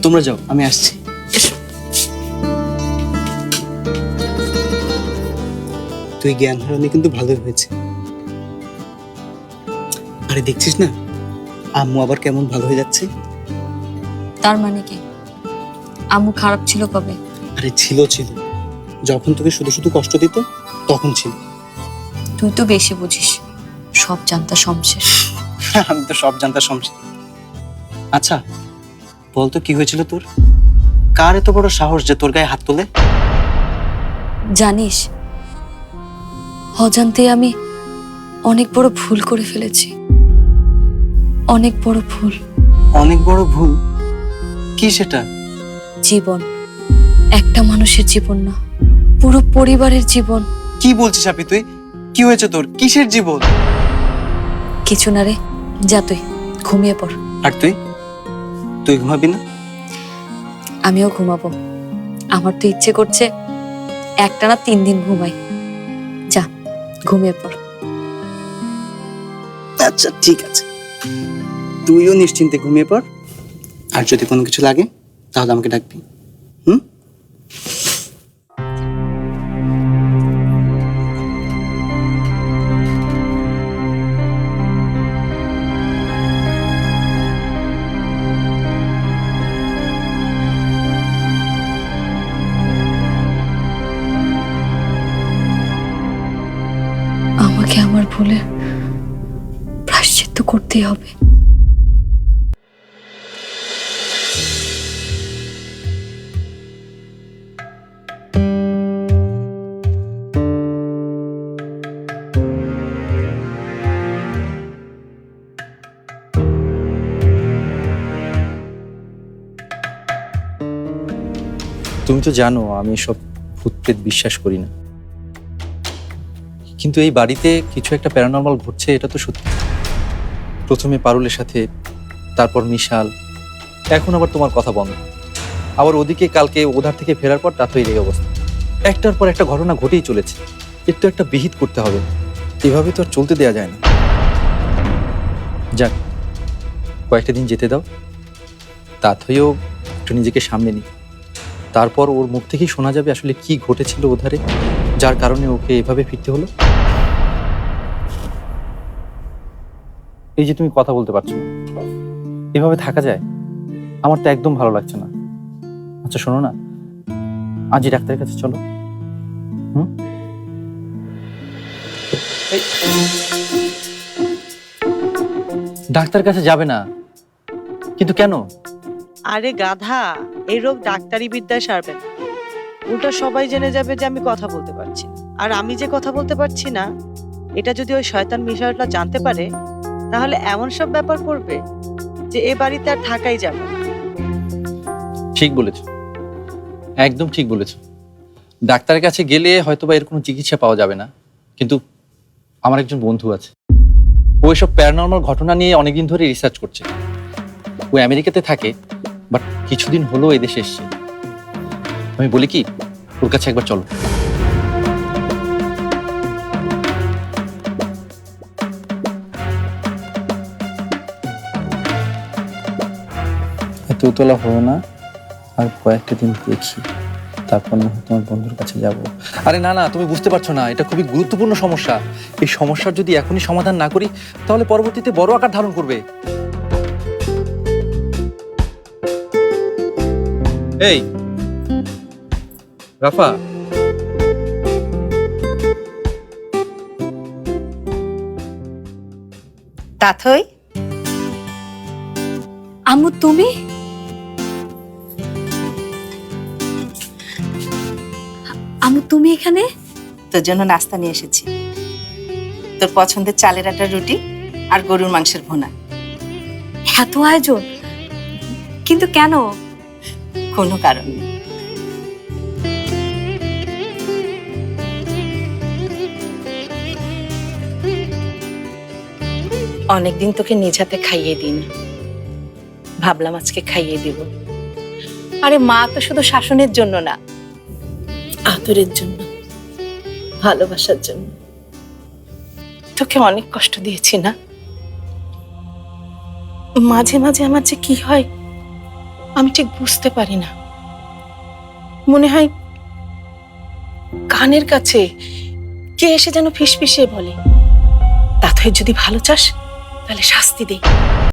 তোমরা যাও, আমি আসছি। তুই জ্ঞান হারানি কিন্তু ভালোই হয়েছে। আরে দেখছিস না আম্মু আবার কেমন ভালো হয়ে যাচ্ছে। তার মানে কি আম্মু খারাপ ছিল কবে? আরে ছিল ছিল, যখন তোকে শুধু শুধু কষ্ট দিত তখন ছিল। তুই তো বেশি বুঝিস, সব জানতা সমশেষ। আমি তো সব জানতাম সমস্যা। আচ্ছা বলতো কি হয়েছিল তোর? কার এত বড় সাহস যে তোর গায়ে হাত তোলে? জানিস, অজান্তে আমি অনেক বড় ভুল করে ফেলেছি। অনেক বড় ভুল। অনেক বড় ভুল? কি সেটা? জীবন, একটা মানুষের জীবন না, পুরো পরিবারের জীবন। কি বলছিস আপনি? তুই কি হয়েছে তোর? কিসের জীবন? কিছু না রে, যা তুই ঘুমিয়ে পড়। আর তুই তুই ঘুমাবি না? আমিও ঘুমাবো। আমার তো ইচ্ছে করছে একটানা 3 দিন ঘুমাই। যা ঘুমিয়ে পড়। আচ্ছা ঠিক আছে, তুইও নিশ্চিন্তে ঘুমিয়ে পড়। আর যদি কোনো কিছু লাগে তাহলে আমাকে ডাকবি। হুম? আমাকে আমার ভুলের প্রায়শ্চিত্ত করতেই হবে। তুমি তো জানো আমি সব ভূত প্রেত বিশ্বাস করি না, কিন্তু এই বাড়িতে কিছু একটা প্যারানর্মাল ঘটছে এটা তো সত্যি। প্রথমে পারুলের সাথে, তারপর মিশাল, এখন আবার তোমার কথা বন্ধ। আবার ওদিকে কালকে ওধার থেকে ফেরার পর তাতেই এই অবস্থা। একটার পর একটা ঘটনা ঘটেই চলেছে। এর তো একটা বিহিত করতে হবে, এভাবে তো আর চলতে দেওয়া যায় না। যাক, কয়েকটা দিন যেতে দাও, তাতেও একটু নিজেকে সামনে নি। তারপর ওর মুখ থেকেই শোনা যাবে আসলে কি ঘটেছিল ওধারে, যার কারণে ওকে এভাবে ফিরতে হলো। এই যে তুমি কথা বলতে পারছো না, এভাবে থাকা যায়? আমার তো একদম ভালো লাগছে না। আচ্ছা শোনো না, আজই ডাক্তারের কাছে চলো। হুম? ডাক্তার কাছে যাবে না কিন্তু কেন? আরে গাধা, এই রোগ ডাক্তারি বিদ্যায় সারবে না। উল্টো সবাই জেনে যাবে যে আমি কথা বলতে পারছি না। আর আমি যে কথা বলতে পারছি না, এটা যদি ওই শয়তান মিশালটা জানতে পারে, তাহলে এমন সব ব্যাপার করবে যে এ বাড়িতে আর থাকাই যাবে না। ঠিক বলেছ, একদম ঠিক বলেছ। ডাক্তারের কাছে গেলে হয়তোবা এর কোনো চিকিৎসা পাওয়া যাবে না, কিন্তু আমার একজন বন্ধু আছে, ও এসব প্যারানর্মাল ঘটনা নিয়ে অনেকদিন ধরে রিসার্চ করছে। ও আমেরিকাতে থাকে, বাট কিছুদিন হলো এদেশে এসছে। আমি বলি কি, ওর কাছে একবার চলো। এত উতলা হলো না, আর কয়েকটা দিন দেখি, তারপর না হয় তোমার বন্ধুর কাছে যাব। আরে না না, তুমি বুঝতে পারছো না, এটা খুবই গুরুত্বপূর্ণ সমস্যা। এই সমস্যার যদি এখনই সমাধান না করি, তাহলে পরবর্তীতে বড় আকার ধারণ করবে। এই রাফা, তাথই, আম্মু তুমি? আম্মু তুমি এখানে? তোর জন্য নাস্তা নিয়ে এসেছি। তোর পছন্দের চালের আটার রুটি আর গরুর মাংসের ভুনা। এত আয়োজন, কিন্তু কেন? কোনো কারণ নেই। অনেকদিন তোকে নিজ হাতে খাইয়ে দিই না, ভাবলাম আজকে খাইয়ে দিব। আরে মা তো শুধু শাসনের জন্য না, আদরের জন্য, ভালোবাসার জন্য। তোকে অনেক কষ্ট দিয়েছি না? মাঝে মাঝে আমার যে কি হয় আমি ঠিক বুঝতে পারি না। মনে হয় কানের কাছে কে এসে যেন ফিসফিসিয়ে বলে, তাতে যদি ভালো চাস তাহলে শাস্তি দে।